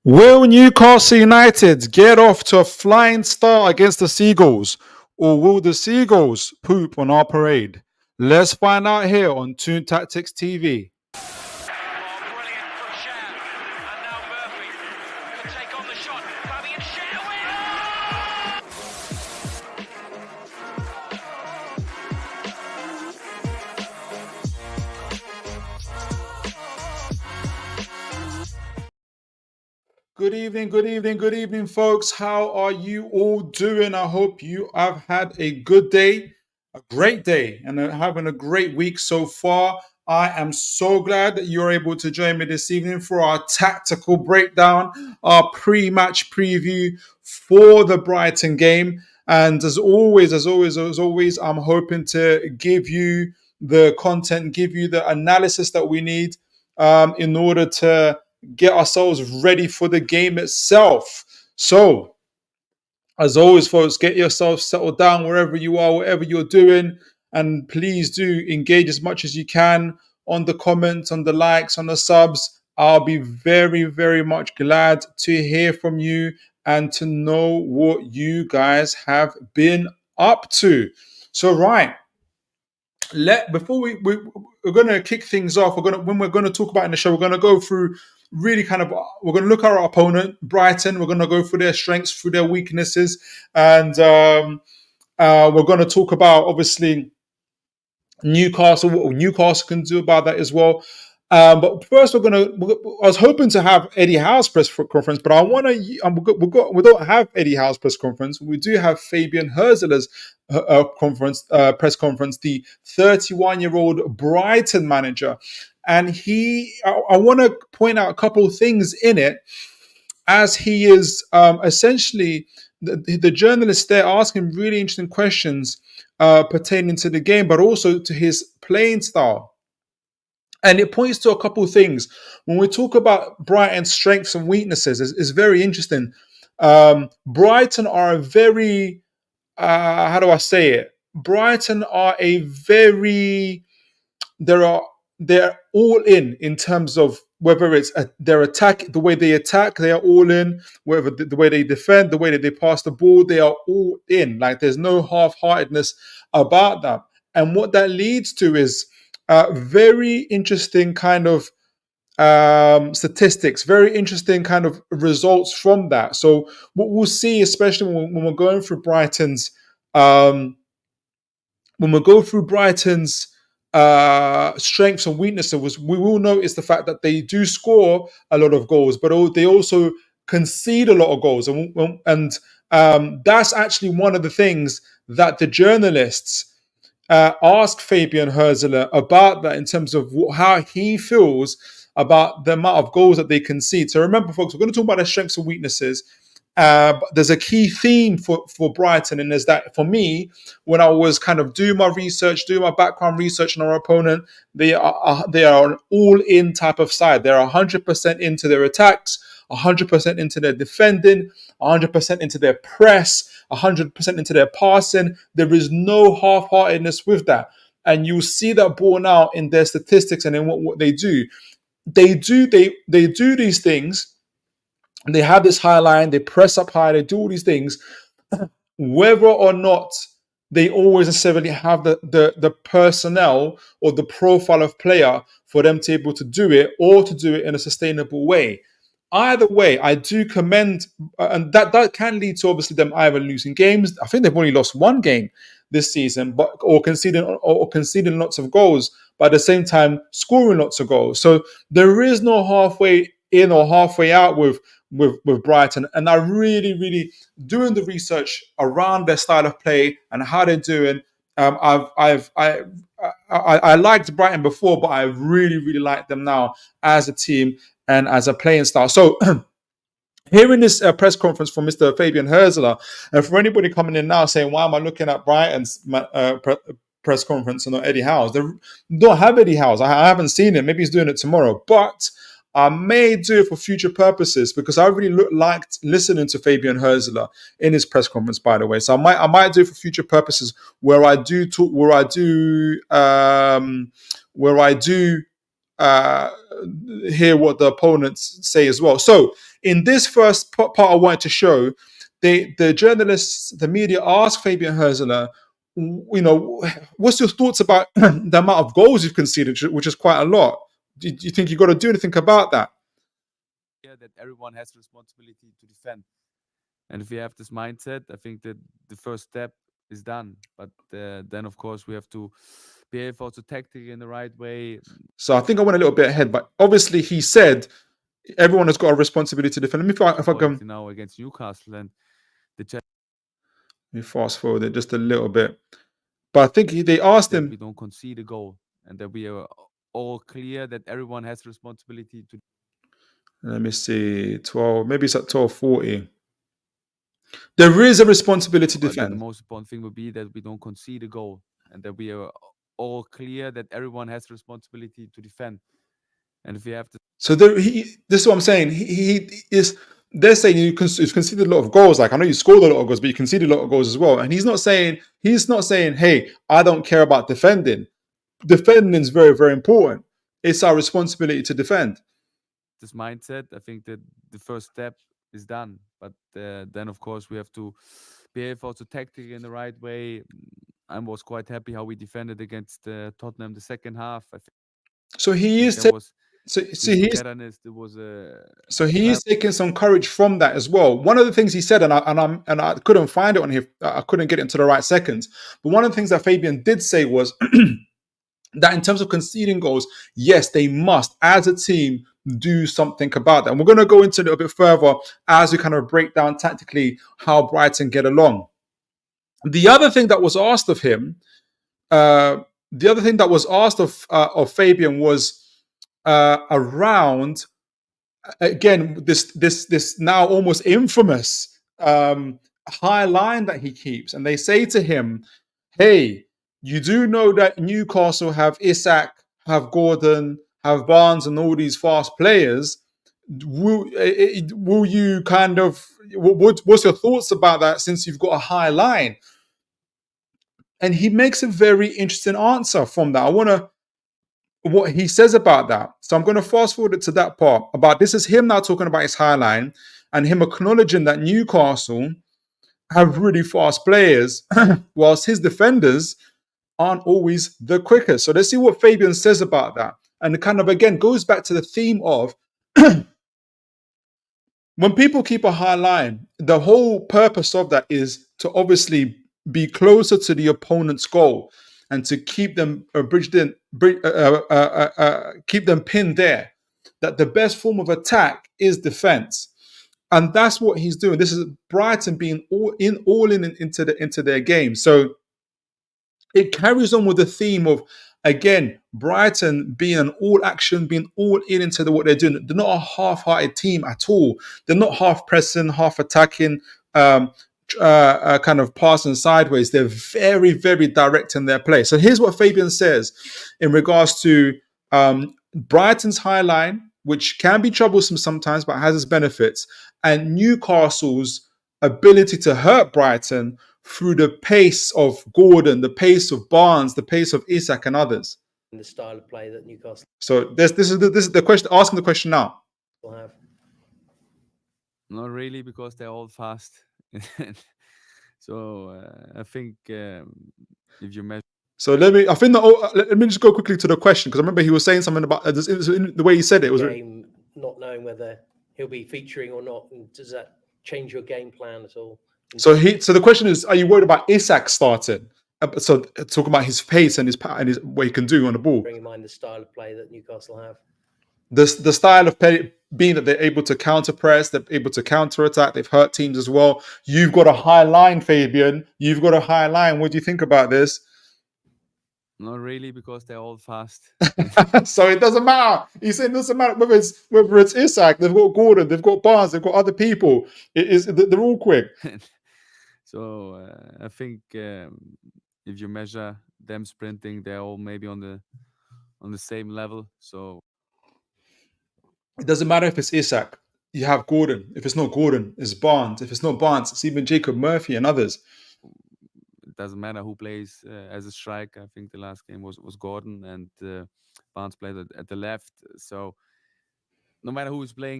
Will Newcastle United get off to a flying start against the Seagulls, or will the Seagulls poop on our parade? Let's find out here on Toon Tactics TV. Brilliant from Sham. And now Murphy could take on the shot. Fabian Schär Good evening, folks. How are you all doing? I hope you have had a good day, a great day, and are having a great week so far. I am so glad that you're able to join me this evening for our tactical breakdown, our pre-match preview for the Brighton game. And as always, I'm hoping to give you the content, give you the analysis that we need in order to get ourselves ready for the game itself. So, as always, folks, get yourself settled down wherever you are, whatever you're doing, and please do engage as much as you can on the comments, on the likes, on the subs. I'll be very, very much glad to hear from you and to know what you guys have been up to. So, right. Before we're going to kick things off. When we're going to talk about in the show, we're going to go through really we're going to look at our opponent, Brighton. We're going to go through their strengths, through their weaknesses, and we're going to talk about obviously Newcastle, what Newcastle can do about that as well. But first, I was hoping to have Eddie Howe's press conference, but we don't have Eddie Howe's press conference. We do have Fabian Hurzeler's press conference, the 31-year-old Brighton manager, and I want to point out a couple of things in it, as he is essentially the journalists there asking really interesting questions pertaining to the game, but also to his playing style. And it points to a couple of things. When we talk about Brighton's strengths and weaknesses, it's very interesting. Brighton are a very, how do I say it? Brighton are they're all in terms of whether it's their attack, the way they attack, they are all in. Whether the way they defend, the way that they pass the ball, they are all in. Like there's no half-heartedness about that. And what that leads to is very interesting kind of statistics, very interesting kind of results from that. So what we'll see, especially when we're going through Brighton's strengths and weaknesses, we will notice the fact that they do score a lot of goals, but they also concede a lot of goals, and that's actually one of the things that the journalists ask Fabian Hurzeler about, that in terms of how he feels about the amount of goals that they concede. So remember, folks, we're going to talk about their strengths and weaknesses. But there's a key theme for Brighton, and is that for me, when I was kind of doing my background research on our opponent, they are an all-in type of side. They're 100% into their attacks, 100% into their defending, 100% into their press, 100% into their passing. There is no half-heartedness with that. And you'll see that borne out in their statistics and in what they do. They do these things. They have this high line, they press up high, they do all these things. Whether or not they always necessarily have the personnel or the profile of player for them to be able to do it, or to do it in a sustainable way. Either way, I do commend, and that can lead to obviously them either losing games. I think they've only lost one game this season, or conceding lots of goals, but at the same time scoring lots of goals. So there is no halfway in or halfway out with Brighton, and I really doing the research around their style of play and how they're doing. I liked Brighton before, but I really like them now as a team and as a playing style. So hearing this press conference from Mr. Fabian Hurzeler, and for anybody coming in now saying, why am I looking at Brighton's press conference and not Eddie Howe's? They don't have Eddie Howe's. I haven't seen it. Maybe he's doing it tomorrow, but I may do it for future purposes, because I really liked listening to Fabian Hurzeler in his press conference, by the way. So I might do it for future purposes, where I do hear what the opponents say as well. So in this first part I wanted to show, the journalists, the media asked Fabian Hurzeler, what's your thoughts about the amount of goals you've conceded, which is quite a lot. Do you think you've got to do anything about that? Yeah, that everyone has responsibility to defend. And if we have this mindset, I think that the first step is done. But then, of course, we have to behave also tactically in the right way. So I think I went a little bit ahead, but obviously he said everyone has got a responsibility to defend. Let me if I can now against Newcastle, and let me fast forward it just a little bit. But I think they asked him, we don't concede a goal, and that we are all clear that everyone has responsibility to. Let me see, 12, maybe it's at 12:40. There is a responsibility to defend. The most important thing would be that we don't concede a goal, and that we are all clear that everyone has responsibility to defend. And if we have to, so this is what I'm saying. He is. They're saying you've conceded a lot of goals. Like, I know you scored a lot of goals, but you conceded a lot of goals as well. And he's not saying, hey, I don't care about defending. Defending is very, very important. It's our responsibility to defend. This mindset, I think that the first step is done. But then, of course, we have to behave also tactically in the right way. I was quite happy how we defended against Tottenham the second half. I think. So he is. So he is taking some courage from that as well. One of the things he said, and I couldn't find it on here. I couldn't get it into the right seconds. But one of the things that Fabian did say was that in terms of conceding goals, yes, they must, as a team, do something about that. And we're going to go into a little bit further as we kind of break down tactically how Brighton get along. The other thing that was asked of him, of Fabian was around, again, this now almost infamous high line that he keeps. And they say to him, hey, you do know that Newcastle have Isak, have Gordon, have Barnes, and all these fast players. Will you kind of, what's your thoughts about that since you've got a high line? And he makes a very interesting answer from that. I want to, what he says about that. So I'm going to fast forward it to that part about this is him now talking about his high line and him acknowledging that Newcastle have really fast players, whilst his defenders aren't always the quickest. So let's see what Fabian says about that. And it kind of, again, goes back to the theme of when people keep a high line, the whole purpose of that is to obviously be closer to the opponent's goal and to keep them keep them pinned there. That the best form of attack is defense. And that's what he's doing. This is Brighton being all in into their game. So it carries on with the theme of, again, Brighton being an all action, being all in into what they're doing. They're not a half-hearted team at all. They're not half pressing, half attacking, kind of passing sideways. They're very, very direct in their play. So here's what Fabian says in regards to Brighton's high line, which can be troublesome sometimes, but has its benefits, and Newcastle's ability to hurt Brighton through the pace of Gordon, the pace of Barnes, the pace of Isak and others. The style of play that Newcastle. So this is the question. Asking the question now. Have. Not really, because they're all fast. So I think if you measure. So let me just go quickly to the question, because I remember he was saying something about the way he said it. Game, not knowing whether he'll be featuring or not, and does that change your game plan at all? So the question is, are you worried about Isak starting? So talking about his pace and his what he can do on the ball. Bring in mind the style of play that Newcastle have. The style of play being that they're able to counter press, they're able to counter attack. They've hurt teams as well. You've got a high line, Fabian. You've got a high line. What do you think about this? Not really, because they're all fast. So it doesn't matter. He's saying it doesn't matter whether it's Isak, they've got Gordon, they've got Barnes, they've got other people. They're all quick. So I think if you measure them sprinting, they're all maybe on the same level. So it doesn't matter if it's Isak. You have Gordon. If it's not Gordon, it's Barnes. If it's not Barnes, it's even Jacob Murphy and others. doesn't matter who plays as a striker. I think the last game was Gordon, and Barnes played at the left. So no matter who is playing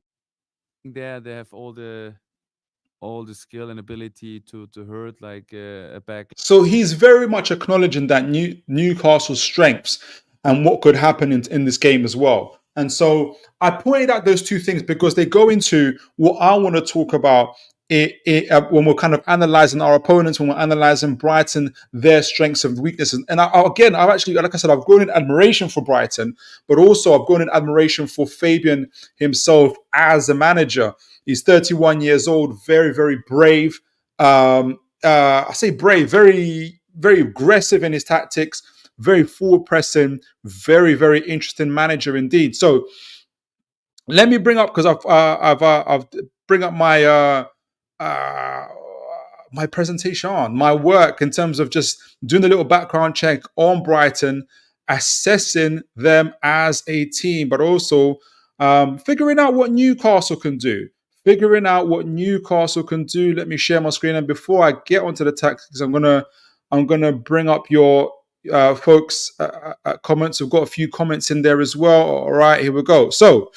there, they have all the skill and ability to hurt like a back. So he's very much acknowledging that Newcastle's strengths and what could happen in this game as well. And so I pointed out those two things because they go into what I want to talk about when we're kind of analysing our opponents, when we're analysing Brighton, their strengths and weaknesses. And I've actually, like I said, I've grown in admiration for Brighton, but also I've grown in admiration for Fabian himself as a manager. He's 31 years old, very, very brave. I say brave, very, very aggressive in his tactics, very forward pressing, very, very interesting manager indeed. So let me bring up, because I've bring up my my presentation on my work in terms of just doing a little background check on Brighton, assessing them as a team, but also figuring out what Newcastle can do. Let me share my screen, and before I get onto the tactics, I'm gonna bring up your folks' comments. We've got a few comments in there as well. All right, here we go. So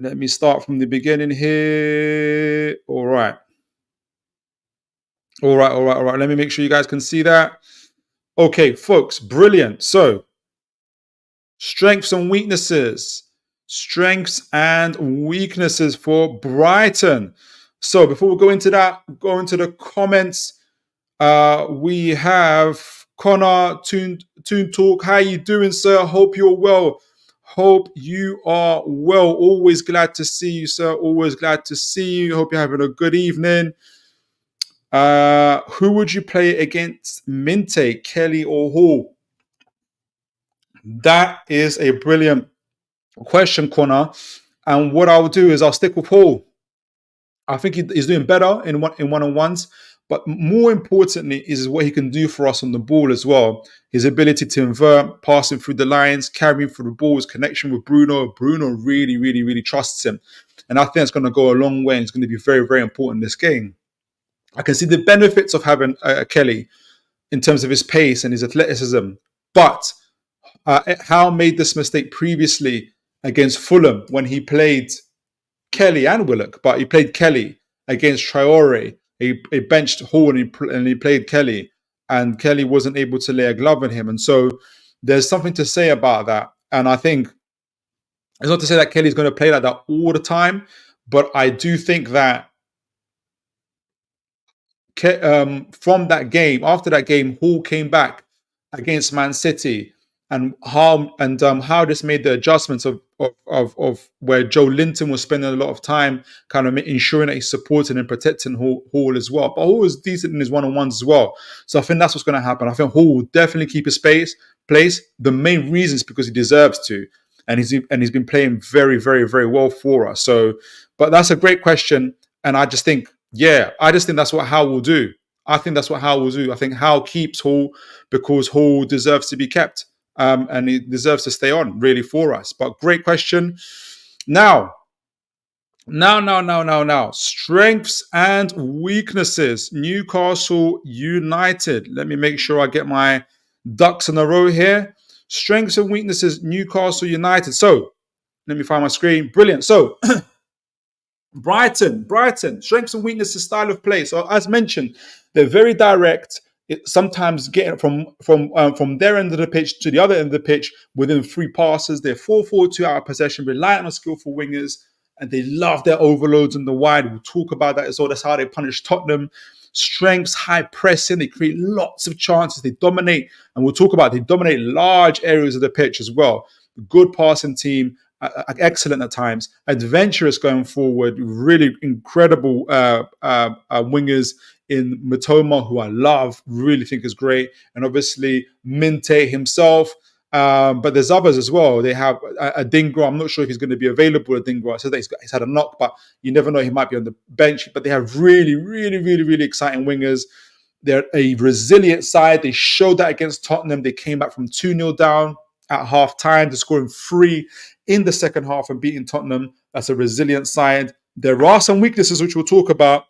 let me start from the beginning here. All right. Let me make sure you guys can see that. Okay, folks, brilliant. So strengths and weaknesses. Strengths and weaknesses for Brighton. So before we go into that, go into the comments. We have Connor, Toon Talk. How you doing, sir? Hope you're well. Hope you are well. Always glad to see you, sir. Always glad to see you. Hope you're having a good evening. Who would you play against Minte, Kelly or Hall? That is a brilliant question, Connor. And what I'll do is I'll stick with Hall. I think he's doing better in one-on-ones, but more importantly is what he can do for us on the ball as well. His ability to invert, passing through the lines, carrying through the ball, his connection with Bruno. Bruno really, really, really trusts him. And I think it's going to go a long way, and it's going to be very, very important in this game. I can see the benefits of having Kelly in terms of his pace and his athleticism. But Howe made this mistake previously against Fulham when he played Kelly and Willock, but he played Kelly against Traore. He benched Hall and he played Kelly, and Kelly wasn't able to lay a glove on him. And so there's something to say about that. And I think it's not to say that Kelly's going to play like that all the time, but I do think that from that game, after that game, Hall came back against Man City, and how this made the adjustments of where Joe Linton was spending a lot of time kind of ensuring that he's supporting and protecting Hall as well. But Hall was decent in his one-on-ones as well. So I think that's what's going to happen. I think Hall will definitely keep his place. The main reason is because he deserves to. And he's been playing very, very, very well for us. So, but that's a great question. And I just think that's what Howe will do. I think Howe keeps Hall because Hall deserves to be kept. And he deserves to stay on really for us. But great question. Now. Strengths and weaknesses. Newcastle United. Let me make sure I get my ducks in a row here. Strengths and weaknesses, Newcastle United. So, let me find my screen. Brilliant. So, Brighton, strengths and weaknesses, style of play. So, as mentioned, they're very direct. Sometimes getting from their end of the pitch to the other end of the pitch within 3 passes. They're 4-4-2 out of possession, reliant on skillful wingers, and they love their overloads in the wide. We'll talk about that as well. That's how they punish Tottenham. Strengths, high pressing. They create lots of chances. They dominate, and we'll talk about they dominate large areas of the pitch as well. Good passing team, excellent at times. Adventurous going forward. Really incredible wingers in Matoma, who I love, really think is great. And obviously Minte himself. But there's others as well. They have Adingra. I'm not sure if he's going to be available. Adingra says that he's had a knock, but you never know. He might be on the bench. But they have really, really, really, really exciting wingers. They're a resilient side. They showed that against Tottenham. They came back from 2-0 down at half time to scoring 3 in the second half and beating Tottenham. That's a resilient side. There are some weaknesses which we'll talk about.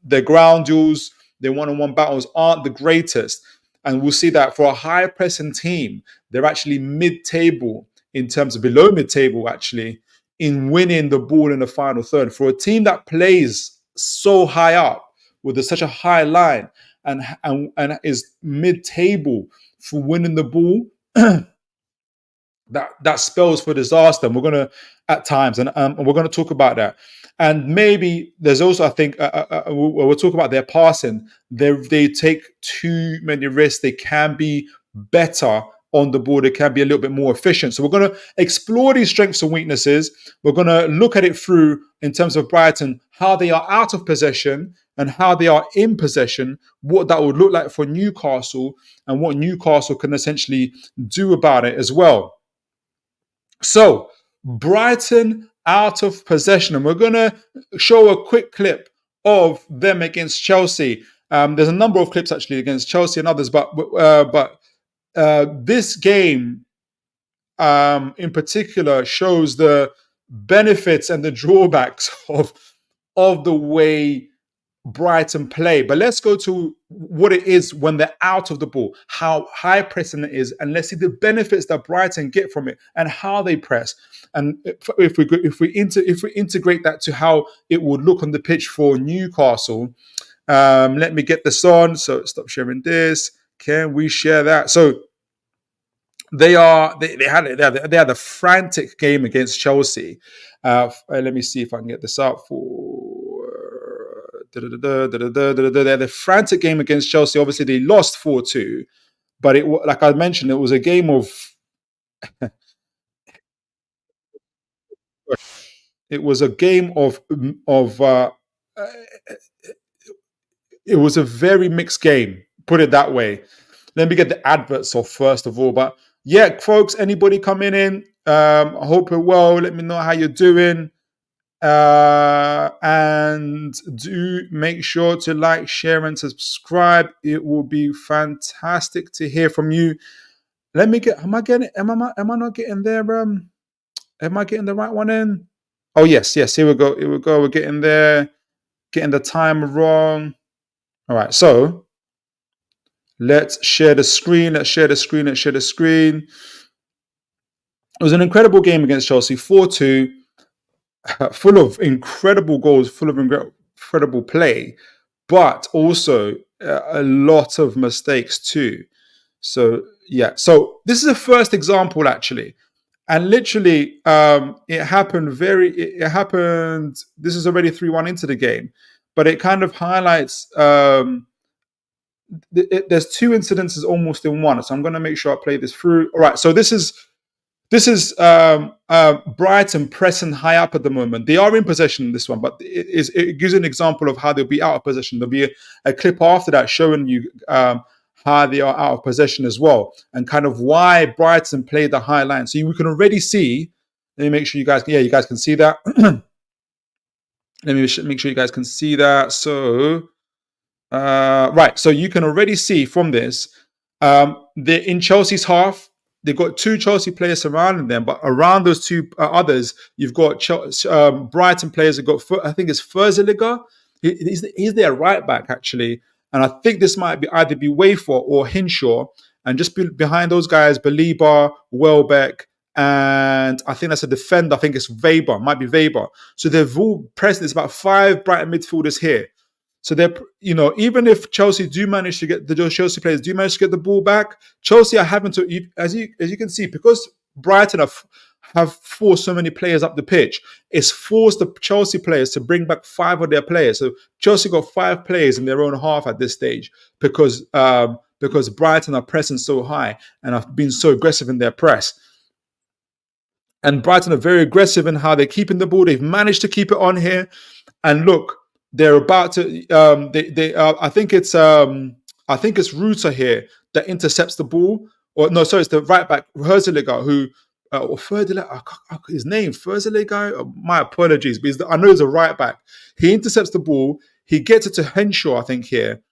Their ground duels, their one-on-one battles aren't the greatest. And we'll see that for a high pressing team, they're actually mid-table in terms of below mid-table, actually, in winning the ball in the final third. For a team that plays so high up with such a high line and is mid-table for winning the ball, that spells for disaster. And we're gonna at times, and we're gonna talk about that. And maybe there's also, I think, we'll talk about their passing. They take too many risks. They can be better on the ball. They can be a little bit more efficient. So we're going to explore these strengths and weaknesses. We're going to look at it through, in terms of Brighton, how they are out of possession and how they are in possession, what that would look like for Newcastle, and what Newcastle can essentially do about it as well. So Brighton out of possession, and we're going to show a quick clip of them against Chelsea. There's a number of clips actually against Chelsea and others, but this game in particular shows the benefits and the drawbacks of the way Brighton play. But let's go to what it is when they're out of the ball, how high pressing it is, and let's see the benefits that Brighton get from it and how they press. And if we integrate that to how it would look on the pitch for Newcastle, let me get this on. So stop sharing this. Can we share that? So they had a frantic game against Chelsea. Let me see if I can get this up for. They had a frantic game against Chelsea. Obviously, they lost 4-2, but it, like I mentioned, it was a game of. It was a game of. It was a very mixed game. Put it that way. Let me get the adverts off first of all. But yeah, folks, anybody coming in? I hope you're well. Let me know how you're doing. And do make sure to like, share, and subscribe. It will be fantastic to hear from you. Let me get. Am I not getting there? Am I getting the right one in? Oh yes. Here we go. We're getting there. Getting the time wrong. All right. So let's share the screen. It was an incredible game against Chelsea. 4-2. Full of incredible goals, full of incredible play, but also a lot of mistakes too. So yeah, so this is the first example actually, and literally it happened. This is already 3-1 into the game, but it kind of highlights. There's two incidences almost in one, so I'm going to make sure I play this through. All right, so this is Brighton pressing high up at the moment. They are in possession in this one, but it gives an example of how they'll be out of possession. There'll be a clip after that showing you how they are out of possession as well, and kind of why Brighton play the high line. So we can already see. Let me make sure you guys can see that. Let me make sure you guys can see that. So right, so you can already see from this, they're in Chelsea's half. They've got two Chelsea players surrounding them, but around those two others, you've got Brighton players. Have got, I think it's Hurzeler. He's their right back actually, and I think this might be either be Wayford or Hinshaw, and just behind those guys, Baliba, Welbeck, and I think that's a defender. I think it's Weber, might be Weber. So they've all pressed. There's about 5 Brighton midfielders here. So they're, even if Chelsea do manage to get those Chelsea players do manage to get the ball back, Chelsea are having to, as you can see, because Brighton have forced so many players up the pitch, it's forced the Chelsea players to bring back 5 of their players. So Chelsea got 5 players in their own half at this stage because Brighton are pressing so high and have been so aggressive in their press. And Brighton are very aggressive in how they're keeping the ball. They've managed to keep it on here, and look. They're about to. I think it's Ruta here that intercepts the ball. Or no, sorry, it's the right back Hurzeler who or Ferdinand. His name Hurzeler. My apologies, but I know he's a right back. He intercepts the ball. He gets it to Henshaw, I think here,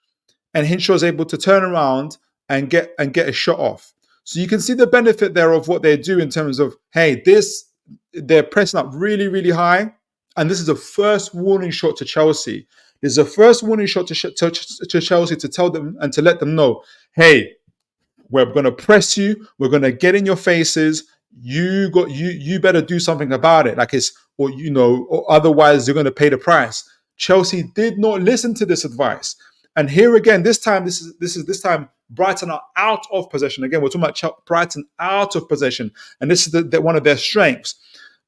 and Henshaw is able to turn around and get a shot off. So you can see the benefit there of what they do in terms of they're pressing up really, really high. And this is the first warning shot to Chelsea. This is the first warning shot to Chelsea to tell them and to let them know, hey, we're going to press you. We're going to get in your faces. You better do something about it. Or otherwise you're going to pay the price. Chelsea did not listen to this advice. And here again, this time Brighton are out of possession. Again, we're talking about Brighton out of possession. And this is one of their strengths.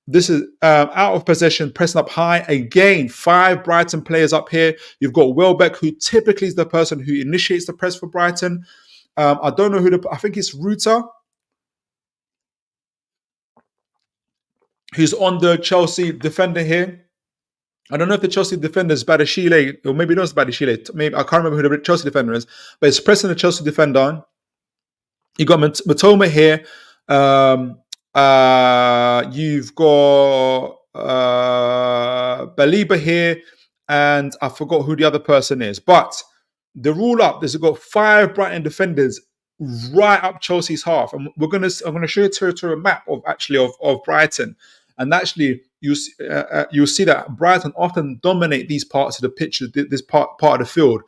This is out of possession, pressing up high. Again, 5 Brighton players up here. You've got Welbeck, who typically is the person who initiates the press for Brighton. I don't know I think it's Ruta, who's on the Chelsea defender here. I don't know if the Chelsea defender is Badashile, or maybe not it's Badashile. Maybe I can't remember who the Chelsea defender is, but it's pressing the Chelsea defender on. You got Matoma here. You've got Baliba here, and I forgot who the other person is. But the rule up, there's got 5 Brighton defenders right up Chelsea's half, and I'm gonna show you a territorial map of Brighton, and actually you'll see that Brighton often dominate these parts of the pitch, this part of the field.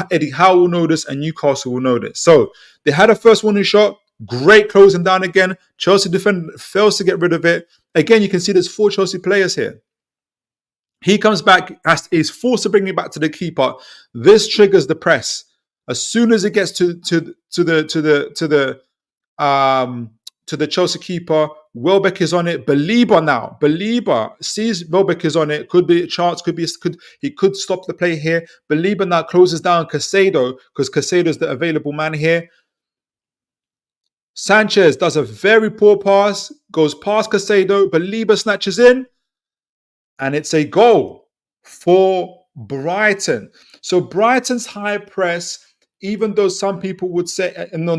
Eddie Howe will know this, and Newcastle will know this. So they had a first warning shot. Great closing down again. Chelsea defender fails to get rid of it. Again, you can see there's 4 Chelsea players here. He comes back, is forced to bring it back to the keeper. This triggers the press. As soon as it gets to the Chelsea keeper, Welbeck is on it. Baliba sees Welbeck is on it. Could be a chance. He could stop the play here. Baliba now closes down Caicedo, because Caicedo is the available man here. Sanchez does a very poor pass, goes past Caicedo. Baliba snatches in, and it's a goal for Brighton. So Brighton's high press, even though some people would say and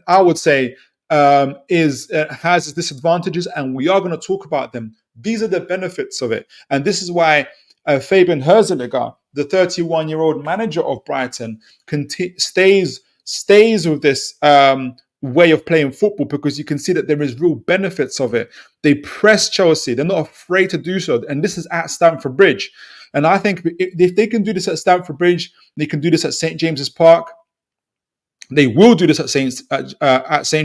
I would say has its disadvantages, and we are going to talk about them. These are the benefits of it, and this is why Fabian Hurzeler, the 31-year-old manager of Brighton, stays with this way of playing football, because you can see that there is real benefits of it. They press Chelsea. They're not afraid to do so. And this is at Stamford Bridge. And I think if they can do this at Stamford Bridge, they can do this at St. James's Park. They will do this at St.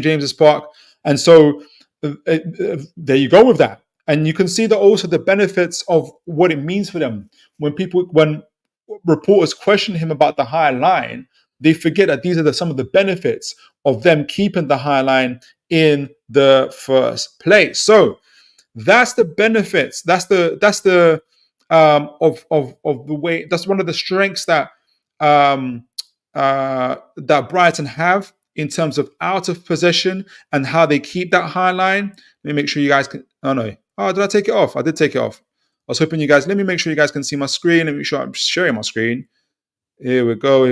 James's Park. And so there you go with that. And you can see that also the benefits of what it means for them. When reporters question him about the high line, they forget that these are some of the benefits of them keeping the high line in the first place. So that's the benefits. That's the of the way. That's one of the strengths that that Brighton have in terms of out of possession and how they keep that high line. Let me make sure you guys can. Oh no! Oh, did I take it off? I did take it off. I was hoping you guys. Let me make sure you guys can see my screen. Let me make sure I'm sharing my screen. Here we go.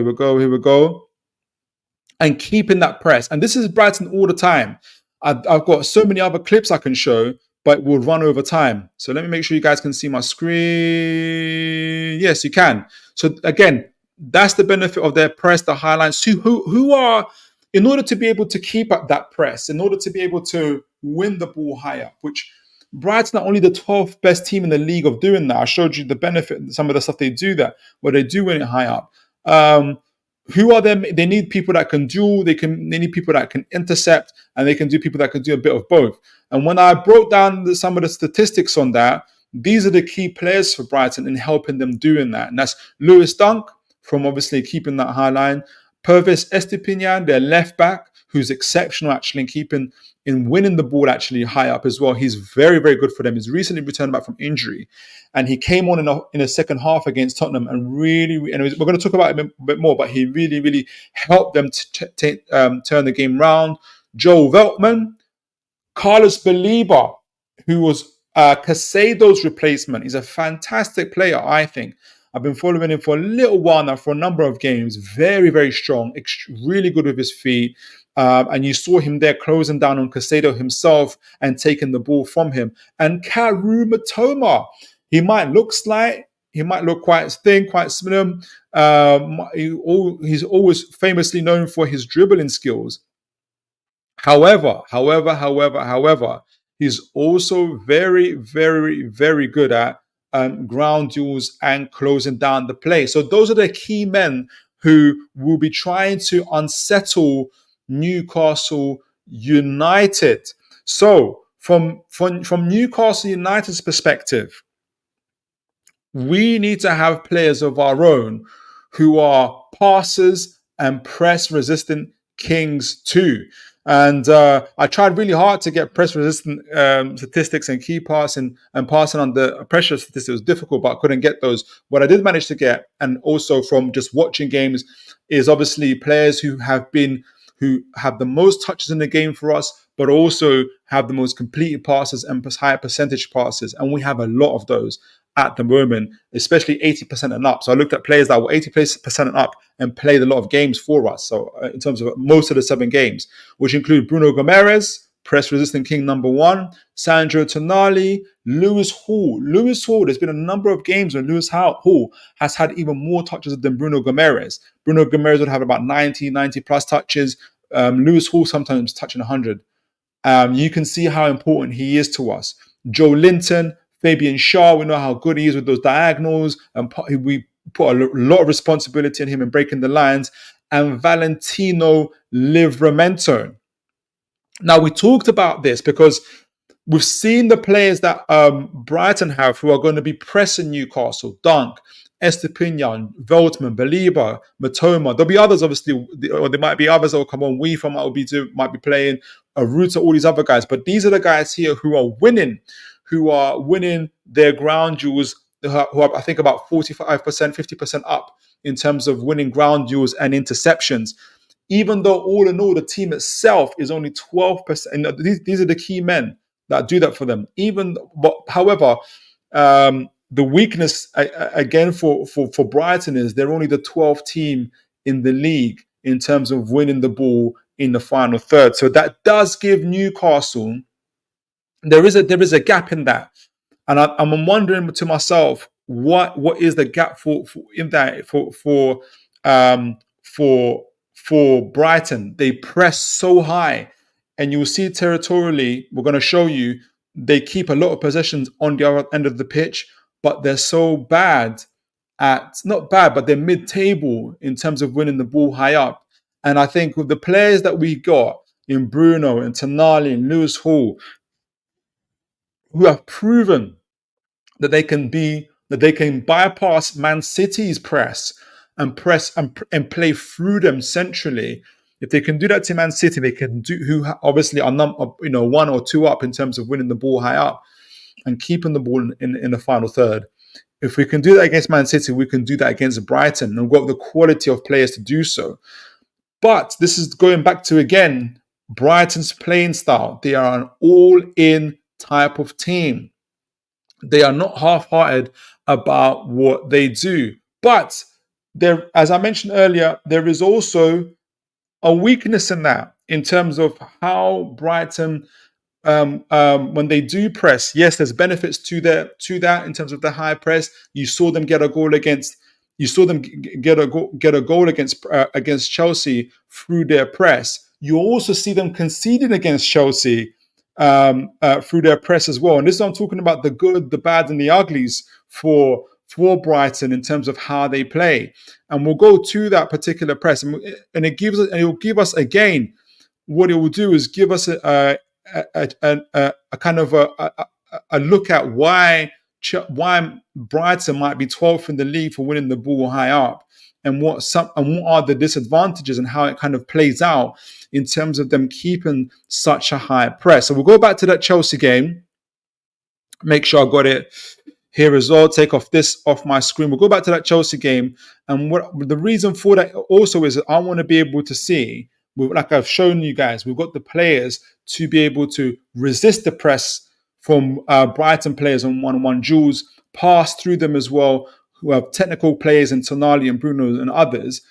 And keeping that press. And this is Brighton all the time. I've got so many other clips I can show, but we'll run over time. So let me make sure you guys can see my screen. Yes, you can. So again, that's the benefit of their press, the highlights, who are, in order to be able to keep up that press, in order to be able to win the ball high up, which Brighton are only the 12th best team in the league of doing that. I showed you the benefit, some of the stuff they do that, where they do win it high up. Who are them? They need people that can duel, they need people that can intercept, and they can do people that can do a bit of both. And when I broke down some of the statistics on that, these are the key players for Brighton in helping them doing that. And that's Lewis Dunk, from obviously keeping that high line. Pervis Estepinian, their left back, who's exceptional actually in winning the ball actually high up as well. He's very, very good for them. He's recently returned back from injury, and he came on in a second half against Tottenham and really, and we're going to talk about it a bit more, but he really, really helped them to turn the game round. Joe Veltman, Carlos Baliba, who was Caicedo's replacement. He's a fantastic player, I think. I've been following him for a little while now, for a number of games. Very, very strong, really good with his feet. And you saw him there closing down on Caicedo himself and taking the ball from him. And Karu Matoma, he might look slight, he might look quite thin, quite slim. He's always famously known for his dribbling skills. However, he's also very, very, very good at ground duels and closing down the play. So those are the key men who will be trying to unsettle Newcastle United. So from Newcastle United's perspective, we need to have players of our own who are passers and press resistant kings too. And I tried really hard to get press resistant statistics and key passing and passing under pressure statistics. It was difficult, but I couldn't get those. What I did manage to get, and also from just watching games, is obviously players who have the most touches in the game for us, but also have the most completed passes and higher percentage passes. And we have a lot of those at the moment, especially 80% and up. So I looked at players that were 80% and up and played a lot of games for us. So in terms of most of the 7 games, which include Bruno Gomes, press resistant king number 1, Sandro Tonali, Lewis Hall. Lewis Hall, there's been a number of games when Lewis Hall has had even more touches than Bruno Gomes. Bruno Gomes would have about 90 plus touches. Lewis Hall sometimes touching 100. You can see how important he is to us. Joe Linton, Fabian Shaw, we know how good he is with those diagonals, and we put a lot of responsibility on him in breaking the lines. And Valentino Livramento. Now, we talked about this because we've seen the players that Brighton have who are going to be pressing Newcastle. Dunk, Estepinian, Veltman, Baliba, Matoma. There'll be others, obviously, or there might be others that will come on. Weaver might be playing, Ruta, all these other guys. But these are the guys here who are winning their ground duels, who are, I think, about 45%, 50% up in terms of winning ground duels and interceptions. Even though all in all, the team itself is only 12%. And these are the key men that do that for them. However, the weakness again for Brighton is they're only the 12th team in the league in terms of winning the ball in the final third. So that does give Newcastle, there is a gap in that, and I'm wondering to myself what is the gap for Brighton. They press so high, and you'll see territorially. We're going to show you they keep a lot of possessions on the other end of the pitch, but they're so bad but they're mid-table in terms of winning the ball high up. And I think with the players that we got in Bruno and Tonali and Lewis Hall, who have proven that they can bypass Man City's press and play through them centrally. If they can do that to Man City, they can do, who obviously are 1 or 2 up in terms of winning the ball high up and keeping the ball in the final third. If we can do that against Man City, we can do that against Brighton, and we've got the quality of players to do so. But this is going back to, again, Brighton's playing style. They are an all-in type of team. They are not half-hearted about what they do. But there, as I mentioned earlier, there is also a weakness in that in terms of how Brighton, when they do press, yes, there's benefits to that in terms of the high press. You saw them get a goal against. You saw them get a goal against Chelsea through their press. You also see them conceding against Chelsea through their press as well. And this is, I'm talking about the good, the bad, and the uglies for Brighton in terms of how they play. And we'll go to that particular press, and it will give us again. What it will do is give us a kind of a look at why Brighton might be 12th in the league for winning the ball high up, and what are the disadvantages and how it kind of plays out in terms of them keeping such a high press. So we'll go back to that Chelsea game. Make sure I got it here as well. Take this off my screen. We'll go back to that Chelsea game, and what the reason for that also is I want to be able to see, like I've shown you guys, we've got the players to be able to resist the press from Brighton players on one-on-one duels, pass through them as well, who have technical players in Tonali and Bruno and others,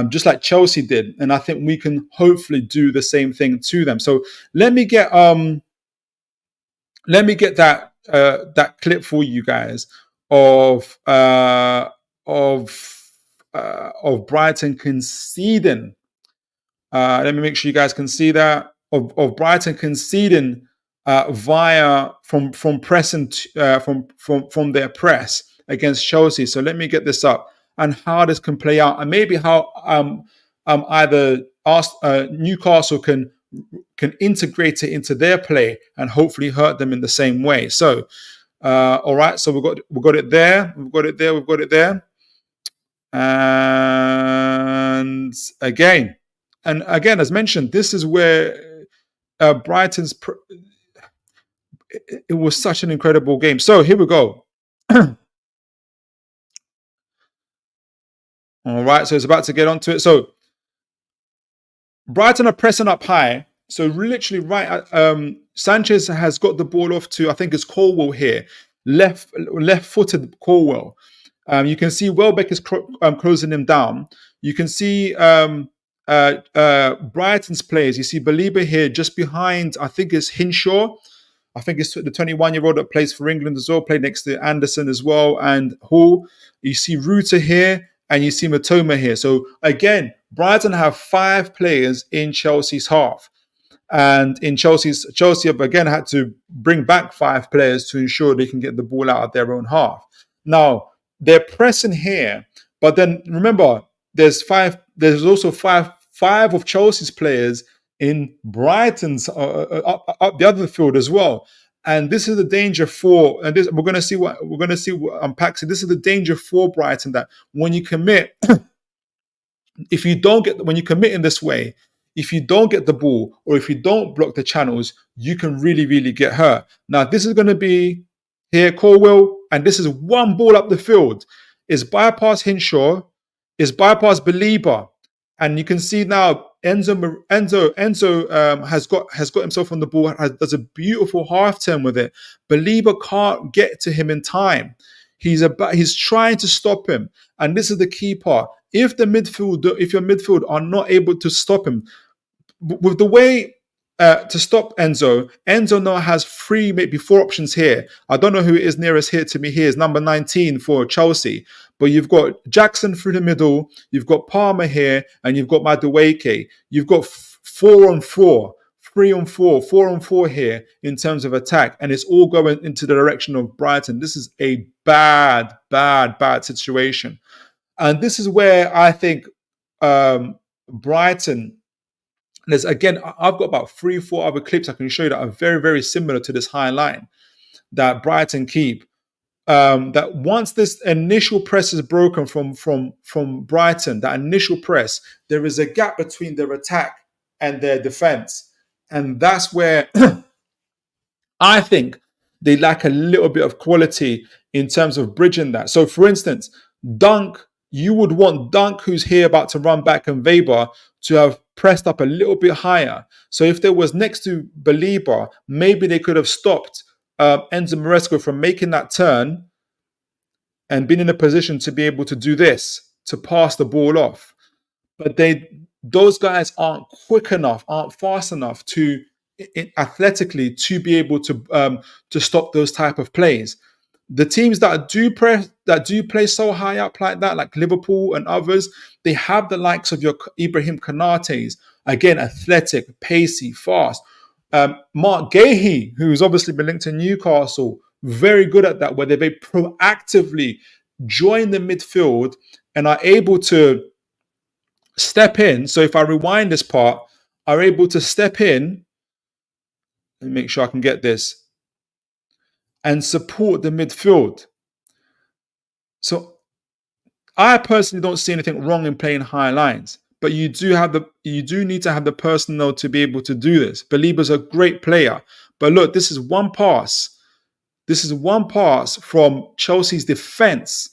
just like Chelsea did. And I think we can hopefully do the same thing to them. So let me get that clip for you guys of Brighton conceding. Let me make sure you guys can see that of Brighton conceding via from pressing from their press against Chelsea. So let me get this up and how this can play out, and maybe how either Newcastle can integrate it into their play and hopefully hurt them in the same way. So all right, so we've got it there, we've got it there, and again, as mentioned, this is where Brighton's it was such an incredible game. So here we go. All right, so it's about to get onto it. So Brighton are pressing up high. So literally right, Sanchez has got the ball off to, I think it's Colwell here, left-footed Colwell. You can see Welbeck is closing him down. You can see Brighton's players. You see Belieber here just behind, I think it's Hinshaw. I think it's the 21-year-old that plays for England as well, played next to Anderson as well, and Hall. You see Ruta here, and you see Matoma here. So again, Brighton have 5 players in Chelsea's half. And in Chelsea again had to bring back 5 players to ensure they can get the ball out of their own half. Now, they're pressing here, but then remember, there's also five of Chelsea's players in Brighton's up the other field as well. And this is the danger for, and this we're going to see what unpacks it. This is the danger for Brighton, that when you commit, when you commit in this way, if you don't get the ball or if you don't block the channels, you can really, really get hurt. Now, this is going to be here, Colwell, and this is one ball up the field. Is bypass Hinshaw, is bypass Belieber, and you can see now Enzo has got himself on the ball, does a beautiful half turn with it. Belieber can't get to him in time. He's trying to stop him, and this is the key part. If your midfield are not able to stop him, with the way to stop Enzo now has 3, maybe 4 options here. I don't know who it is nearest here to me. Here is number 19 for Chelsea, but you've got Jackson through the middle, you've got Palmer here, and you've got Madueke. You've got 4-on-4, 3-on-4, 4-on-4 here in terms of attack, and it's all going into the direction of Brighton. This is a bad situation. And this is where I think Brighton, I've got about 3-4 other clips I can show you that are very, very similar to this high line that Brighton keep. That once this initial press is broken from Brighton, that initial press, there is a gap between their attack and their defense. And that's where I think they lack a little bit of quality in terms of bridging that. So for instance, Dunk, you would want Dunk, who's here about to run back, and Weber to have pressed up a little bit higher. So if there was next to Belieber, maybe they could have stopped Enzo Maresco from making that turn and been in a position to be able to do this, to pass the ball off. But those guys aren't quick enough, aren't fast enough to athletically to be able to stop those type of plays. The teams that do play so high up like that, like Liverpool and others, they have the likes of your Ibrahim Konates, again, athletic, pacey, fast. Mark Gahey, who's obviously been linked to Newcastle, very good at that, where they very proactively join the midfield and are able to step in. So if I rewind this part, are able to step in, let me make sure I can get this, and support the midfield. So I personally don't see anything wrong in playing high lines, but you do need to have the personnel to be able to do this. Belieber's a great player, but look, this is one pass. This is one pass from Chelsea's defense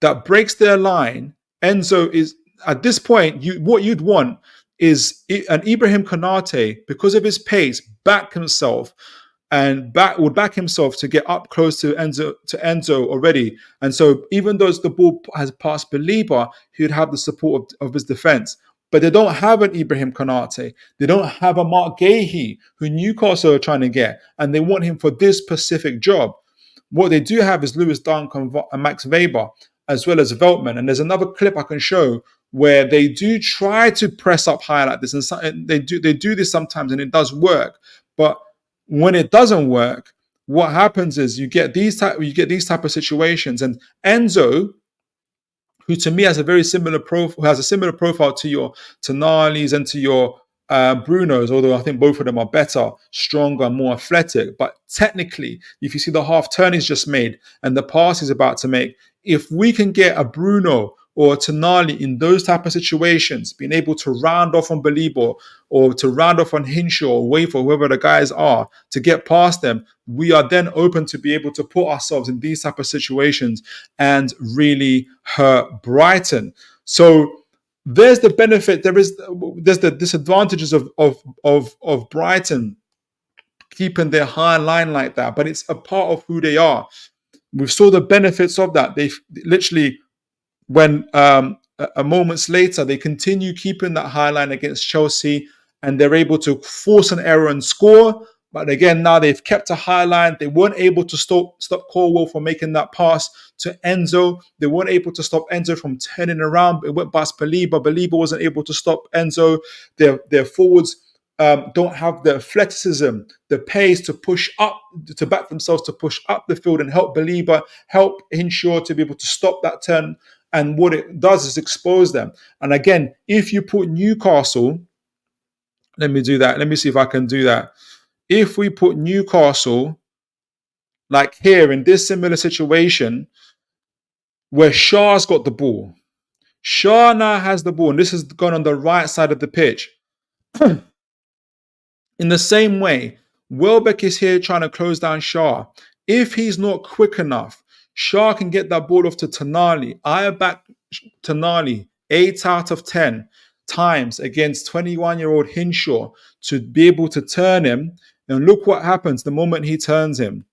that breaks their line. Enzo is, at this point, what you'd want is an Ibrahim Konate, because of his pace, back himself to get up close to Enzo already. And so even though the ball has passed Belieber, he would have the support of his defense. But they don't have an Ibrahim Konate. They don't have a Mark Gahey, who Newcastle are trying to get, and they want him for this specific job. What they do have is Lewis Dunk and Max Weber, as well as Veltman. And there's another clip I can show where they do try to press up high like this, and they do this sometimes, and it does work. But when it doesn't work, what happens is you get these type of situations. And Enzo, who to me has a very similar profile, has a similar profile to your Tonali's and to your Bruno's, although I think both of them are better, stronger, more athletic. But technically, if you see the half turn he's just made and the pass he's about to make, if we can get a Bruno or a Tonali in those type of situations, being able to round off on Balibo or to round off on Hinshaw or Wafer, whoever the guys are, to get past them, we are then open to be able to put ourselves in these type of situations and really hurt Brighton. So there's the benefit. There's the disadvantages of Brighton keeping their high line like that, but it's a part of who they are. We saw the benefits of that. They literally, when a moments later, they continue keeping that high line against Chelsea, and they're able to force an error and score. But again, now they've kept a high line. They weren't able to stop Colwell from making that pass to Enzo. They weren't able to stop Enzo from turning around. It went past Baliba. Baliba wasn't able to stop Enzo. Their forwards don't have the athleticism, the pace to push up, to back themselves, to push up the field and help Baliba, help Hinshaw to be able to stop that turn. And what it does is expose them. And again, if you put Newcastle, let me do that. Let me see if I can do that. If we put Newcastle, like here in this similar situation, where Shaw's got the ball, Shaw now has the ball, and this has gone on the right side of the pitch. In the same way, Welbeck is here trying to close down Shaw. If he's not quick enough, Shaw can get that ball off to Tonali. I have backed Tonali 8 out of 10 times against 21-year-old Hinshaw to be able to turn him. And look what happens the moment he turns him.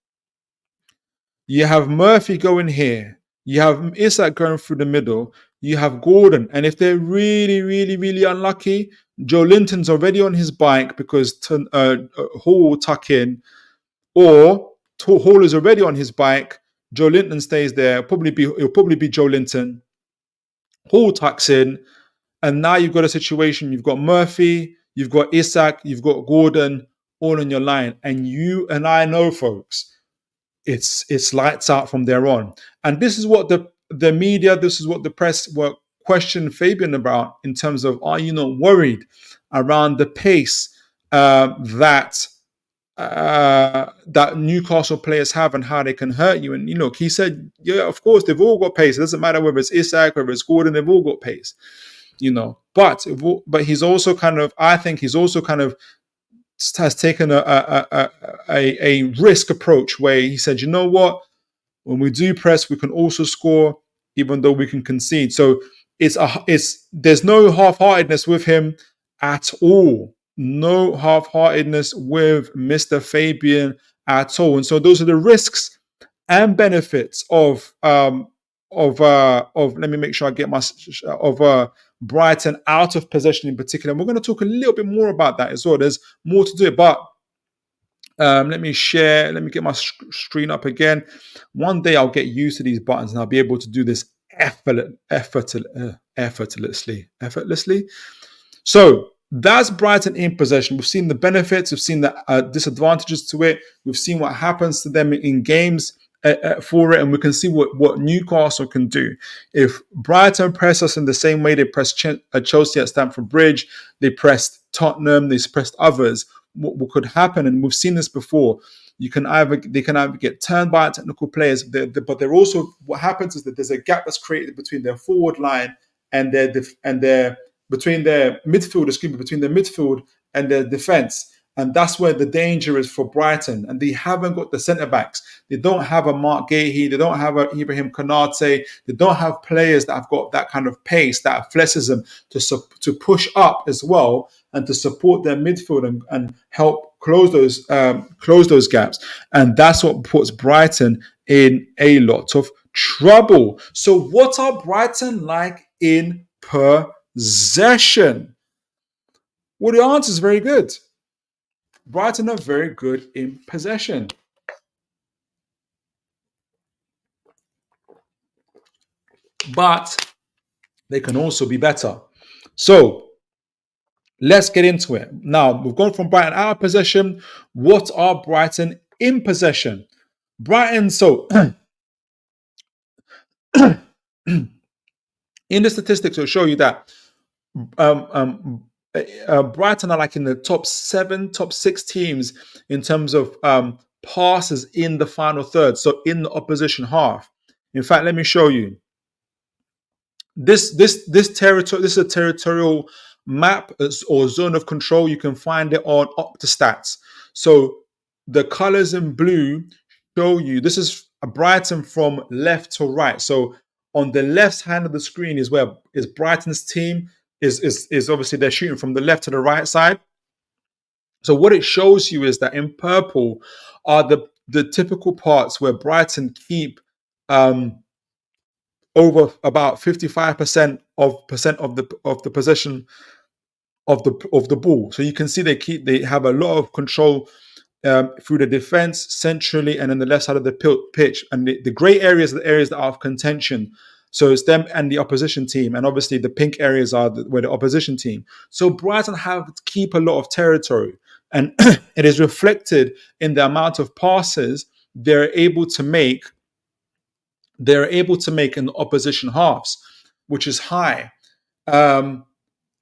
You have Murphy going here. You have Isak going through the middle. You have Gordon. And if they're really, really, really unlucky, Joe Linton's already on his bike because Hall will tuck in. Or Hall is already on his bike. Joe Linton stays there. It'll probably be Joe Linton. Hall tucks in. And now you've got a situation. You've got Murphy. You've got Isak. You've got Gordon all on your line. And you and I know, folks, it's lights out from there on. And this is what the media, this is what the press were questioning Fabian about in terms of, are you not worried around the pace that Newcastle players have and how they can hurt you? And look, he said, yeah, of course, they've all got pace. It doesn't matter whether it's Isak, whether it's Gordon, they've all got pace. But he's also kind of, I think he's also kind of has taken a risk approach where he said, you know what, when we do press, we can also score, even though we can concede. So there's no half-heartedness with him at all. No half-heartedness with Mr. Fabian at all. And so those are the risks and benefits of let me make sure I get Brighton out of possession in particular. And we're going to talk a little bit more about that as well. There's more to do it, but let me get my screen up again. One day I'll get used to these buttons and I'll be able to do this effortlessly. So that's Brighton in possession. We've seen the benefits, we've seen the disadvantages to it, we've seen what happens to them in games for it, and we can see what Newcastle can do. If Brighton press us in the same way they pressed Chelsea at Stamford Bridge, they pressed Tottenham, they pressed others, what could happen, and we've seen this before, they can either get turned by technical players, but they're also, what happens is that there's a gap that's created between their forward line and between their midfield and their defense. And that's where the danger is for Brighton. And they haven't got the centre-backs. They don't have a Mark Gahey. They don't have a Ibrahim Konate. They don't have players that have got that kind of pace, that athleticism to push up as well and to support their midfield and help close those gaps. And that's what puts Brighton in a lot of trouble. So what are Brighton like in possession? Well, the answer is very good. Brighton are very good in possession. But they can also be better. So Let's get into it. Now, we've gone from Brighton out of possession. What are Brighton in possession? Brighton, so in the statistics, will show you that um, um, Brighton are like in the top 7, top 6 teams in terms of passes in the final third, so in the opposition half. In fact, let me show you. This territory. This is a territorial map or zone of control. You can find it on OptaStats. So the colors in blue show you. This is a Brighton from left to right. So on the left hand of the screen is where is Brighton's team. Is obviously they're shooting from the left to the right side. So what it shows you is that in purple are the typical parts where Brighton keep over about 55% of the possession of the ball. So you can see they have a lot of control through the defense centrally and on the left side of the pitch. And the grey areas are the areas that are of contention. So it's them and the opposition team, and obviously the pink areas are where the opposition team. So Brighton keep a lot of territory, and it is reflected in the amount of passes they're able to make. They're able to make in the opposition halves, which is high, and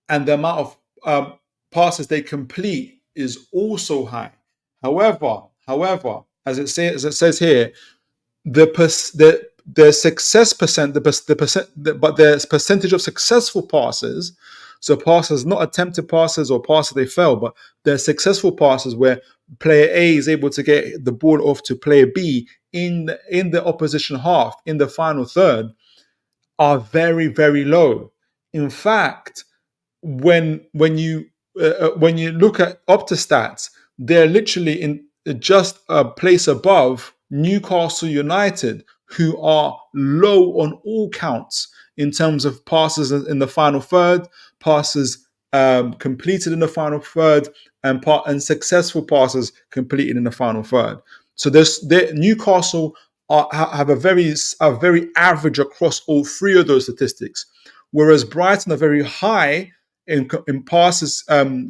the amount of passes they complete is also high. However, as it says here, the success percent, but there's percentage of successful passes. So passes, not attempted passes or passes they fail, but they're successful passes where player A is able to get the ball off to player B in the opposition half in the final third are very, very low. In fact, when you look at OptaStats, they're literally in just a place above Newcastle United, who are low on all counts in terms of passes in the final third, passes completed in the final third, and successful passes completed in the final third. So Newcastle have a very average across all 3 of those statistics, whereas Brighton are very high in passes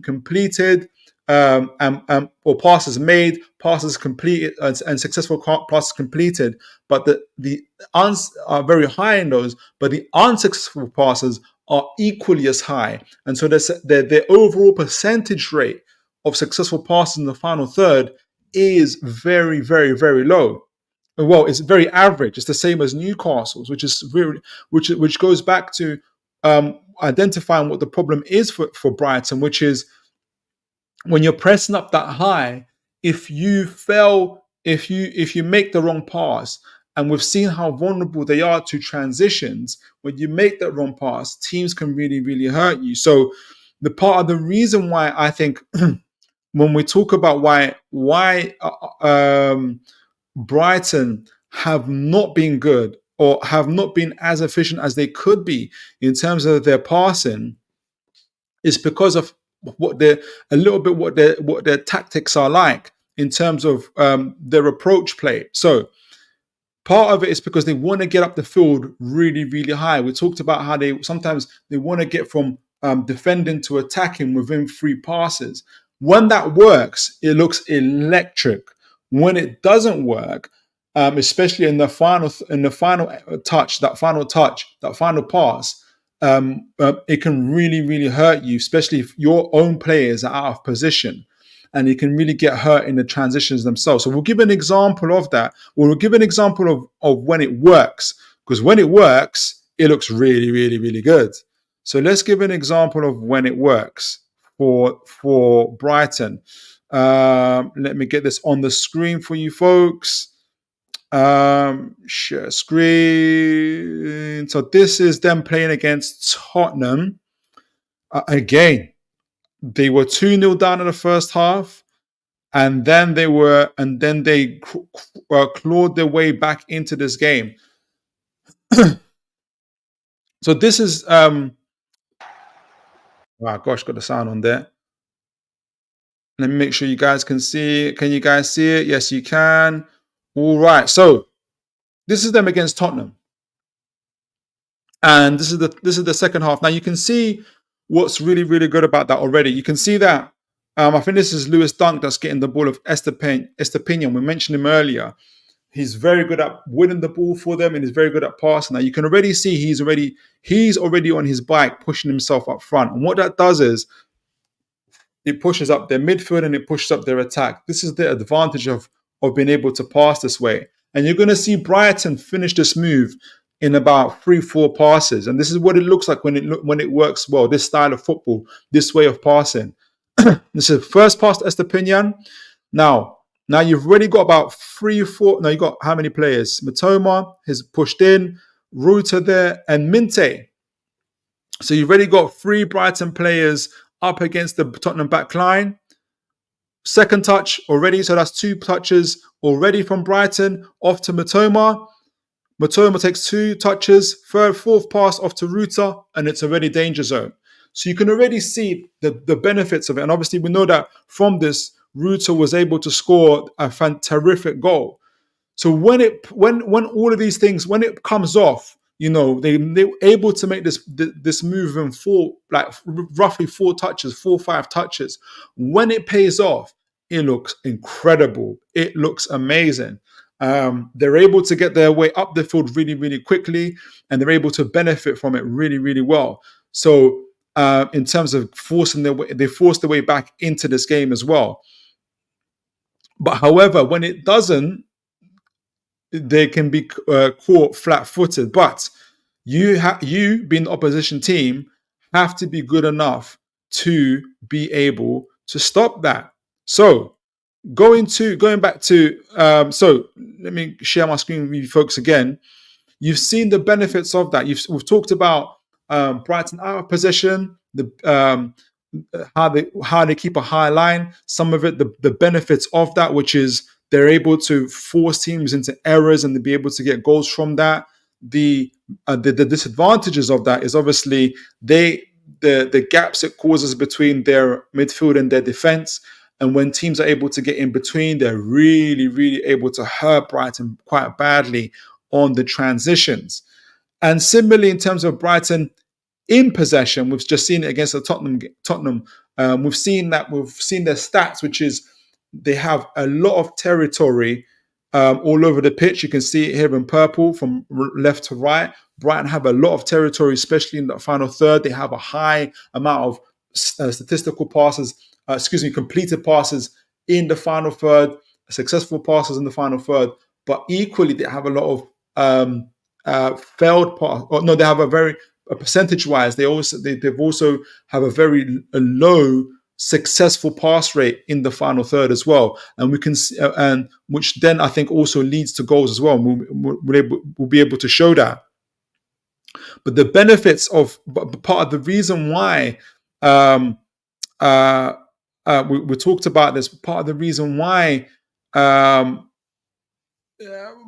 completed, or passes made, passes completed, and successful passes completed. But the are very high in those, but the unsuccessful passes are equally as high. And so their overall percentage rate of successful passes in the final third is very, very, very low. Well, it's very average. It's the same as Newcastle's, which goes back to identifying what the problem is for Brighton, which is when you're pressing up that high, if you make the wrong pass, and we've seen how vulnerable they are to transitions, when you make that wrong pass, teams can really, really hurt you. So the part of the reason why I think when we talk about why Brighton have not been good or have not been as efficient as they could be in terms of their passing, is because of what their tactics are like in terms of their approach play. So part of it is because they want to get up the field really, really high. We talked about how they sometimes want to get from defending to attacking within 3 passes. When that works, it looks electric. When it doesn't work, especially in the final touch, that final pass, it can really, really hurt you, especially if your own players are out of position, and it can really get hurt in the transitions themselves. So we'll give an example of that. We'll give an example of when it works, because when it works, it looks really, really, really good. So let's give an example of when it works for Brighton. Let me get this on the screen for you folks. Share screen. So this is them playing against Tottenham. Again, they were 2-0 down in the first half, and then they clawed their way back into this game. So this is wow, gosh, got the sound on there. Let me make sure you guys can see it. Can you guys see it? Yes, you can. All right. So this is them against Tottenham, and this is the second half. Now you can see what's really, really good about that already. You can see that. I think this is Lewis Dunk that's getting the ball of Estepinian. We mentioned him earlier. He's very good at winning the ball for them, and he's very good at passing. Now you can already see he's already on his bike, pushing himself up front. And what that does is it pushes up their midfield and it pushes up their attack. This is the advantage of being able to pass this way. And you're going to see Brighton finish this move in about 3-4 passes. And this is what it looks like when it works well. This style of football, this way of passing. This is first pass to Estepinian. Now you've already got about 3-4. Now you got how many players? Matoma has pushed in, Ruta there, and Minte. So you've already got 3 Brighton players up against the Tottenham back line. Second touch already, so that's 2 touches already from Brighton off to Matoma. Matoma takes 2 touches, fourth pass off to Ruta, and it's already danger zone. So you can already see the benefits of it. And obviously we know that from this, Ruta was able to score a terrific goal. So when all of these things, when it comes off, they're able to make this move in roughly 4 touches, 4-5 touches. When it pays off, it looks incredible. It looks amazing. They're able to get their way up the field really, really quickly, and they're able to benefit from it really, really well. So in terms of forcing their way, they force their way back into this game as well. But however, when it doesn't, they can be caught flat-footed. But you being the opposition team have to be good enough to be able to stop that. So going back to so let me share my screen with you folks again. You've seen the benefits of that. We've talked about Brighton out of possession, how they keep a high line. Some of it, the benefits of that, which is they're able to force teams into errors and to be able to get goals from that. The disadvantages of that is obviously the gaps it causes between their midfield and their defense. And when teams are able to get in between, they're really, really able to hurt Brighton quite badly on the transitions. And similarly, in terms of Brighton in possession, we've just seen it against the Tottenham. We've seen their stats, which is they have a lot of territory all over the pitch. You can see it here in purple from left to right. Brighton have a lot of territory, especially in the final third. They have a high amount of completed passes in the final third, successful passes in the final third. But equally, they have a lot of failed pass. They have a very percentage-wise. They've also have a very low successful pass rate in the final third as well, and we can see, and which then I think also leads to goals as well. We'll be able to show that. But the benefits of part of the reason why we talked about this. Part of the reason why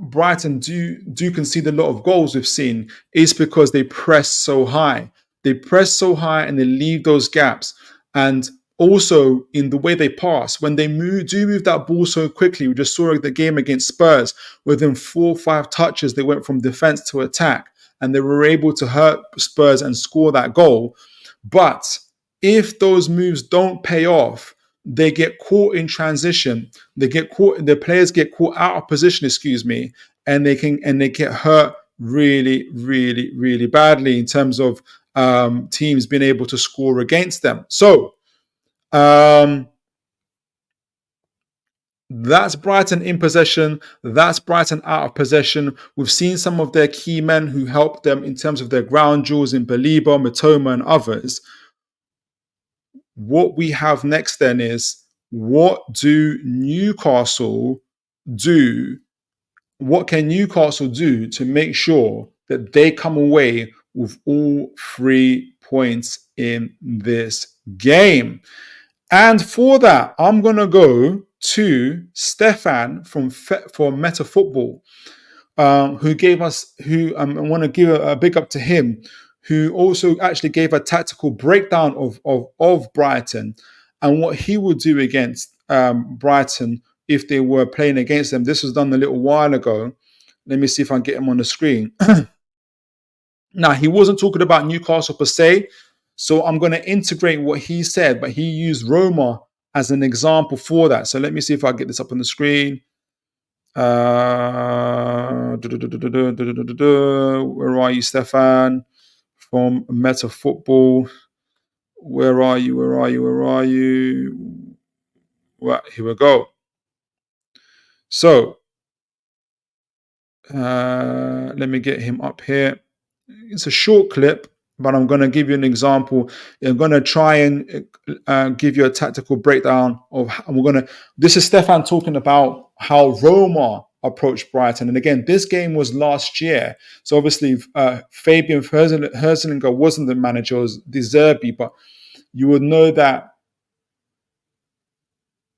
Brighton do concede a lot of goals we've seen is because they press so high. They press so high and they leave those gaps. And also in the way they pass, when they move that ball so quickly, we just saw the game against Spurs, within 4 or 5 touches, they went from defense to attack and they were able to hurt Spurs and score that goal. But if those moves don't pay off, they get caught in transition. The players get caught out of position, and they get hurt really, really, really badly in terms of teams being able to score against them. So that's Brighton in possession. That's Brighton out of possession. We've seen some of their key men who helped them in terms of their ground jewels in Baliba, Matoma, and others. What we have next then is, what do Newcastle do? What can Newcastle do to make sure that they come away with all 3 points in this game? And for that, I'm going to go to Stefan from Meta Football, who gave us, I want to give a big up to him, who also actually gave a tactical breakdown of Brighton and what he would do against Brighton if they were playing against them. This was done a little while ago. Let me see if I can get him on the screen. Now, he wasn't talking about Newcastle per se. So I'm going to integrate what he said, but he used Roma as an example for that. So let me see if I get this up on the screen. Where are you, Stefan? From Meta Football. Where are you? Right, here we go. So let me get him up here. It's a short clip, but I'm going to give you an example. I'm going to try and give you a tactical breakdown of how this is Stefan talking about how Roma approached Brighton. And again, this game was last year. So obviously Fabian Hurzeler wasn't the manager, it was De Zerbi, but you would know that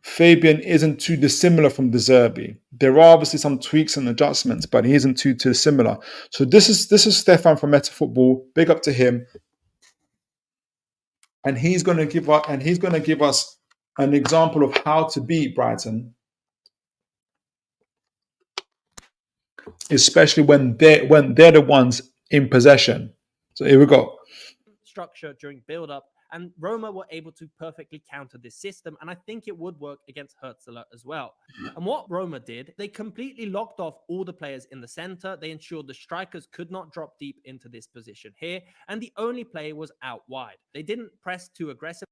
Fabian isn't too dissimilar from De Zerbi. There are obviously some tweaks and adjustments, but he isn't too dissimilar. So this is Stefan from Meta Football. Big up to him. And he's going to give us an example of how to beat Brighton, especially when they're the ones in possession. So here we go. Structure during build-up, and Roma were able to perfectly counter this system, and I think it would work against Hurzeler as well. And what Roma did, they completely locked off all the players in the center. They ensured the strikers could not drop deep into this position here, and the only play was out wide. They didn't press too aggressively.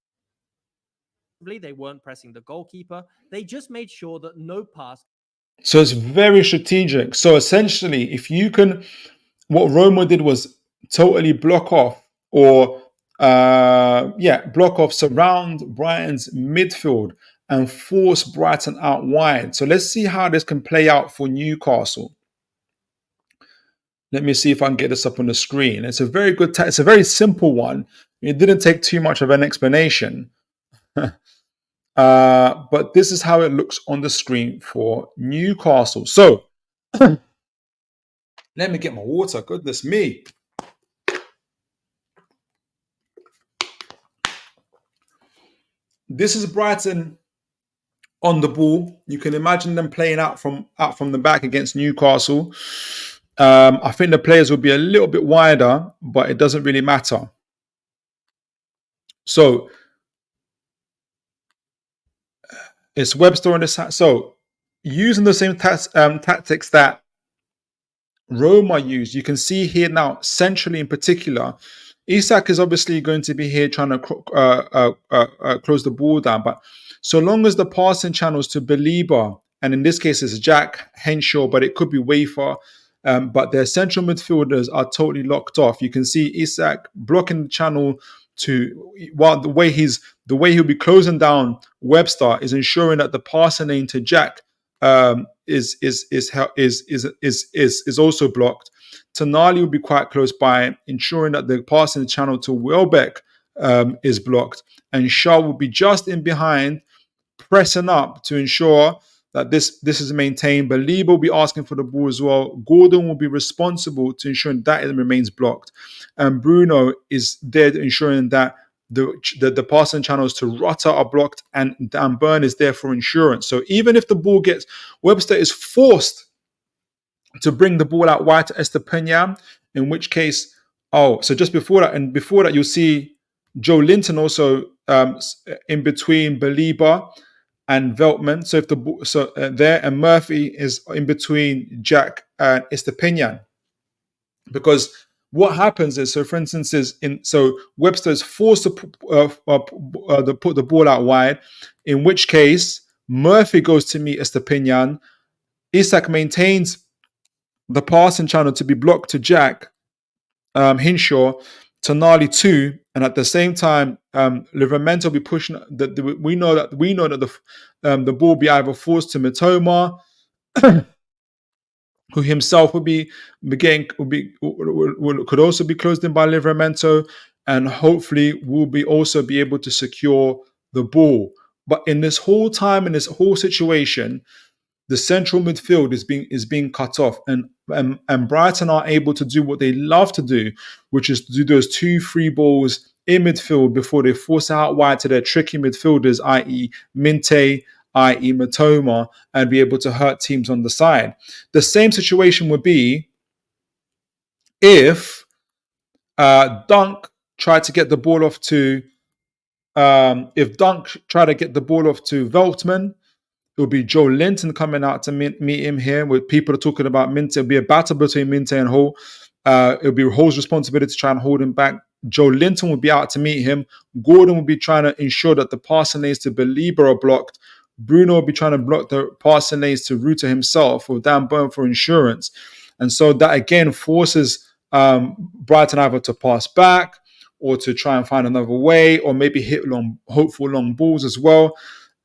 They weren't pressing the goalkeeper. They just made sure that no pass. So it's very strategic. So essentially, what Roma did was totally block off surround Brighton's midfield and force Brighton out wide. So let's see how this can play out for Newcastle. Let me see if I can get this up on the screen. It's a very good, it's a very simple one. It didn't take too much of an explanation. But this is how it looks on the screen for Newcastle. So let me get my water. Goodness me. This is Brighton on the ball. You can imagine them playing out from the back against Newcastle. I think the players will be a little bit wider, but it doesn't really matter. So it's Webster on this side. So using the same tactics that Roma used, you can see here now, centrally in particular, Isak is obviously going to be here trying to close the ball down. But so long as the passing channels to Belieber, and in this case it's Jack Henshaw, but it could be Wafer, but their central midfielders are totally locked off. You can see Isak blocking the channel while the way he'll be closing down Webster is ensuring that the passing lane to Jack is also blocked. Tonali will be quite close by, ensuring that the passing channel to Welbeck is blocked, and Shaw will be just in behind, pressing up to ensure that this is maintained. Belieber will be asking for the ball as well. Gordon will be responsible to ensuring that it remains blocked, and Bruno is there ensuring that the passing channels to Rutter are blocked, and Dan Burn is there for insurance. So even if the ball gets, Webster is forced to bring the ball out wide to Estepinian, in which case, so just before that, you'll see Joe Linton also in between Belieber and Veltman. So there, and Murphy is in between Jack and Estepinian, because what happens is, so for instance, Webster is forced to put the ball out wide, in which case Murphy goes to meet Estepinian. Isak maintains the passing channel to be blocked to Jack Hinshaw, Tonali 2, and at the same time, Livramento will be pushing. We know that the ball will be either forced to Mitoma, who himself could also be closed in by Livramento, and hopefully will also be able to secure the ball. But in this whole time, in this whole situation, the central midfield is being cut off, and Brighton are able to do what they love to do, which is to do those 2-3 balls in midfield before they force out wide to their tricky midfielders, i.e. Minte, i.e. Matoma, and be able to hurt teams on the side. The same situation would be if Dunk tried to get the ball off to, if Dunk tried to get the ball off to Veltman, it would be Joe Linton coming out to meet him here. With people are talking about Minte. It'll be a battle between Minte and Hull. It'll be Hull's responsibility to try and hold him back. Joe Linton will be out to meet him. Gordon will be trying to ensure that the passing lanes to Belieber are blocked. Bruno will be trying to block the passing lanes to Ruta himself or Dan Burn for insurance. And so that again forces Brighton either to pass back or to try and find another way, or maybe hit hopeful long balls as well.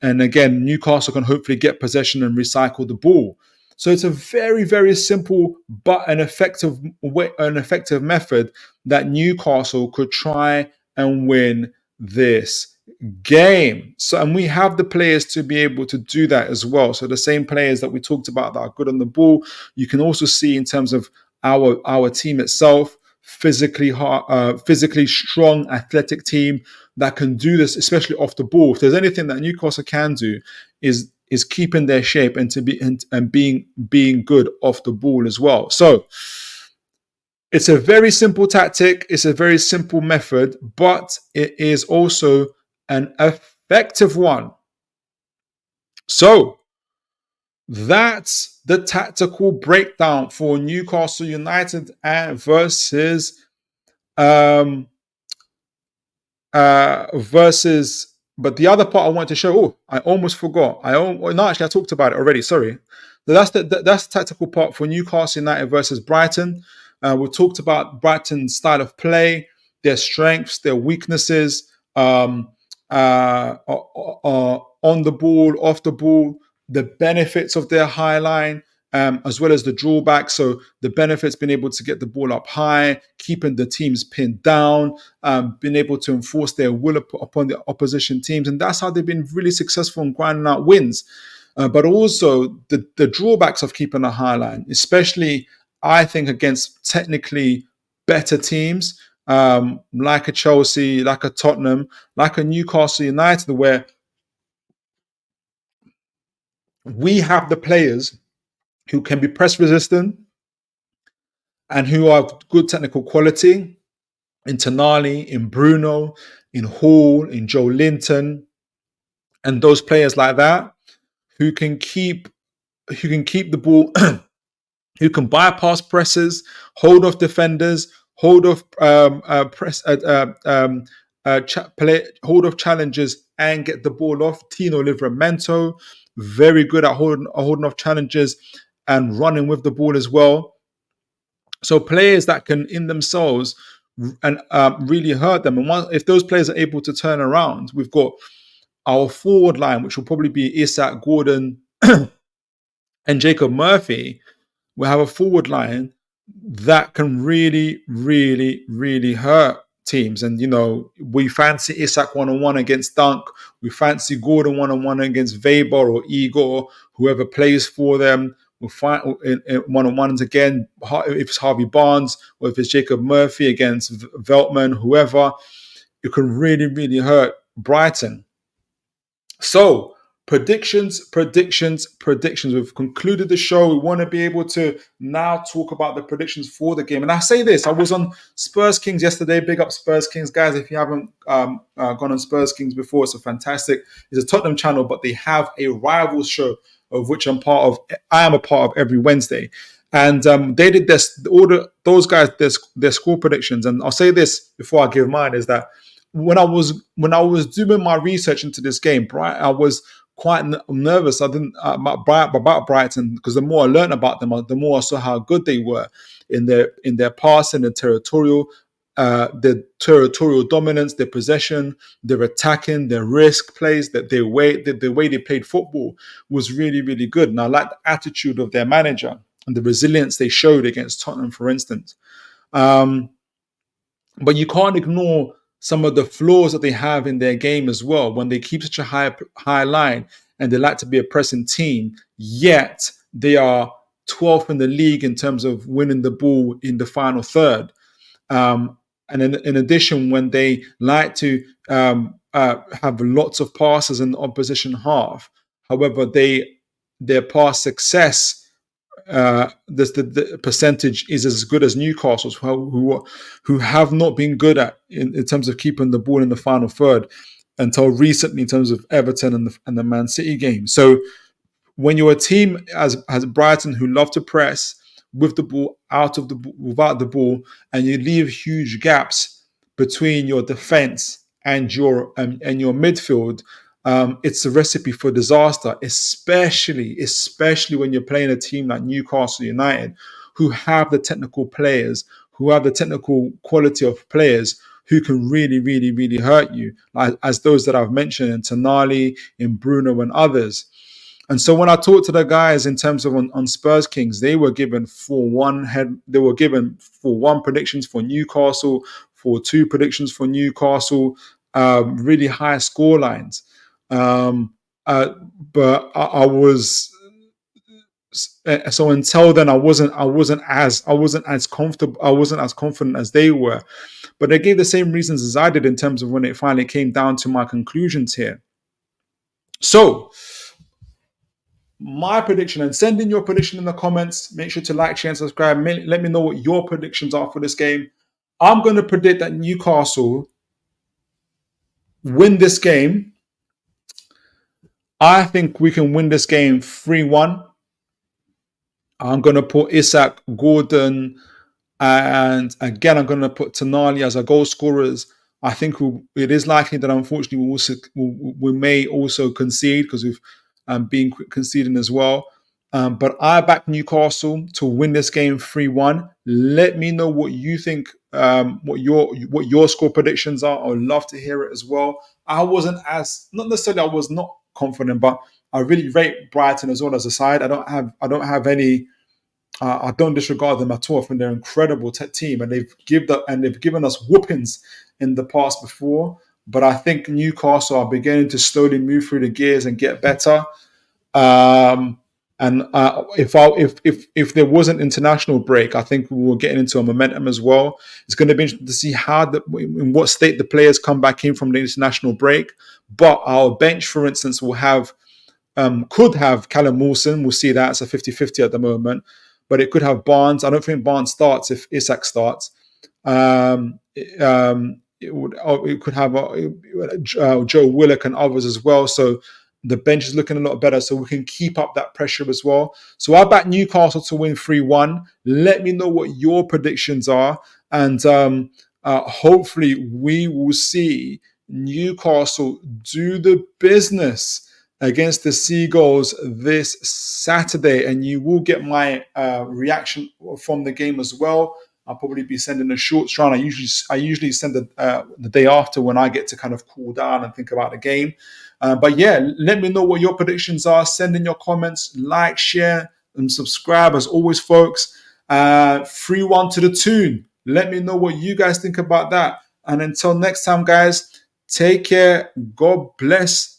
And again, Newcastle can hopefully get possession and recycle the ball. So it's a very, very simple but an effective method that Newcastle could try and win this game. So, and we have the players to be able to do that as well. So the same players that we talked about that are good on the ball, you can also see in terms of our team itself, physically strong, athletic team that can do this, especially off the ball. If there's anything that Newcastle can do, is keeping their shape and being good off the ball as well. So it's a very simple tactic. It's a very simple method, but it is also an effective one. So that's the tactical breakdown for Newcastle United versus but the other part I wanted to show, I almost forgot. I talked about it already, sorry. So that's the tactical part for Newcastle United versus Brighton. We talked about Brighton's style of play, their strengths, their weaknesses, on the ball, off the ball, the benefits of their high line, as well as the drawback. So the benefits, being able to get the ball up high, keeping the teams pinned down, being able to enforce their will upon the opposition teams. And that's how they've been really successful in grinding out wins. But also the drawbacks of keeping a high line, especially, I think, against technically better teams, like a Chelsea, like a Tottenham, like a Newcastle United, where we have the players who can be press resistant and who have good technical quality in Tonali, in Bruno, in Hall, in Joe Linton, and those players like that who can keep the ball, who can bypass presses, hold off defenders, hold off hold off challenges and get the ball off. Tino Livramento, very good at holding off challenges and running with the ball as well. So players that can in themselves and really hurt them. And if those players are able to turn around, we've got our forward line, which will probably be Isak, Gordon, and Jacob Murphy. We have a forward line that can really, really, really hurt teams. And, we fancy Isak one-on-one against Dunk. We fancy Gordon one-on-one against Weber or Igor, whoever plays for them. We'll fight in one-on-ones again, if it's Harvey Barnes or if it's Jacob Murphy against Veltman, whoever. It can really, really hurt Brighton. So, predictions. We've concluded the show. We want to be able to now talk about the predictions for the game. And I say this, I was on Spurs Kings yesterday. Big up Spurs Kings, guys. If you haven't gone on Spurs Kings before, it's a Tottenham channel, but they have a rivals show of which I am a part of every Wednesday. And they did this, those guys, their score predictions. And I'll say this before I give mine, is that when I was doing my research into this game, I was quite nervous. I didn't about Brighton, because the more I learned about them, the more I saw how good they were in their passing, their territorial dominance, their possession, their attacking, their risk plays, the way they played football was really, really good. And I like the attitude of their manager and the resilience they showed against Tottenham, for instance. But you can't ignore some of the flaws that they have in their game as well, when they keep such a high line and they like to be a pressing team, yet they are 12th in the league in terms of winning the ball in the final third. And in addition, when they like to have lots of passes in the opposition half, however, their pass success the percentage is as good as Newcastle's, who have not been good at in terms of keeping the ball in the final third until recently in terms of Everton and the Man City game. So when you're a team as Brighton who love to press with the ball without the ball, and you leave huge gaps between your defense and your midfield, it's a recipe for disaster, especially when you're playing a team like Newcastle United, who have the technical players, who have the technical quality of players who can really, really, really hurt you, as those that I've mentioned in Tonali, in Bruno, and others. And so when I talked to the guys in terms of on Spurs Kings, they were given 4-1 They were given 4-1 predictions for Newcastle, 4-2 predictions for Newcastle, really high score lines. But I was so until then I wasn't as comfortable. I wasn't as confident as they were. But they gave the same reasons as I did in terms of when it finally came down to my conclusions here. So my prediction, and send in your prediction in the comments. Make sure to like, share, and subscribe. Let me know what your predictions are for this game. I'm going to predict that Newcastle win this game. I think we can win this game 3-1. I'm going to put Isak, Gordon, and again, I'm going to put Tonali as our goal scorers. I think it is likely that unfortunately we may also concede because we've been conceding as well. But I back Newcastle to win this game 3-1. Let me know what you think, what your score predictions are. I would love to hear it as well. I was not confident, but I really rate Brighton as well as a side. I don't have any. I don't disregard them at all. I think they're an incredible team, and they've given us whoopings in the past before. But I think Newcastle are beginning to slowly move through the gears and get better. If there was an international break, I think we were getting into a momentum as well. It's going to be interesting to see in what state the players come back in from the international break. But our bench, for instance, could have Callum Wilson. We'll see that. It's a 50-50 at the moment. But it could have Barnes. I don't think Barnes starts if Isak starts. It could have Joe Willock and others as well. So the bench is looking a lot better, so we can keep up that pressure as well. So I back Newcastle to win 3-1. Let me know what your predictions are. And hopefully we will see Newcastle do the business against the Seagulls this Saturday, and you will get my reaction from the game as well. I'll probably be sending a short round. I usually send the day after when I get to kind of cool down and think about the game. But yeah, let me know what your predictions are. Send in your comments, like, share, and subscribe as always, folks. 3-1 to the Toon. Let me know what you guys think about that. And until next time, guys, take care. God bless.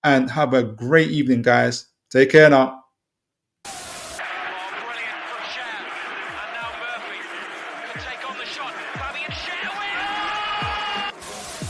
And have a great evening, guys. Take care now. Brilliant from Shea. And now Murphy can take on the shot. Fabian Shea with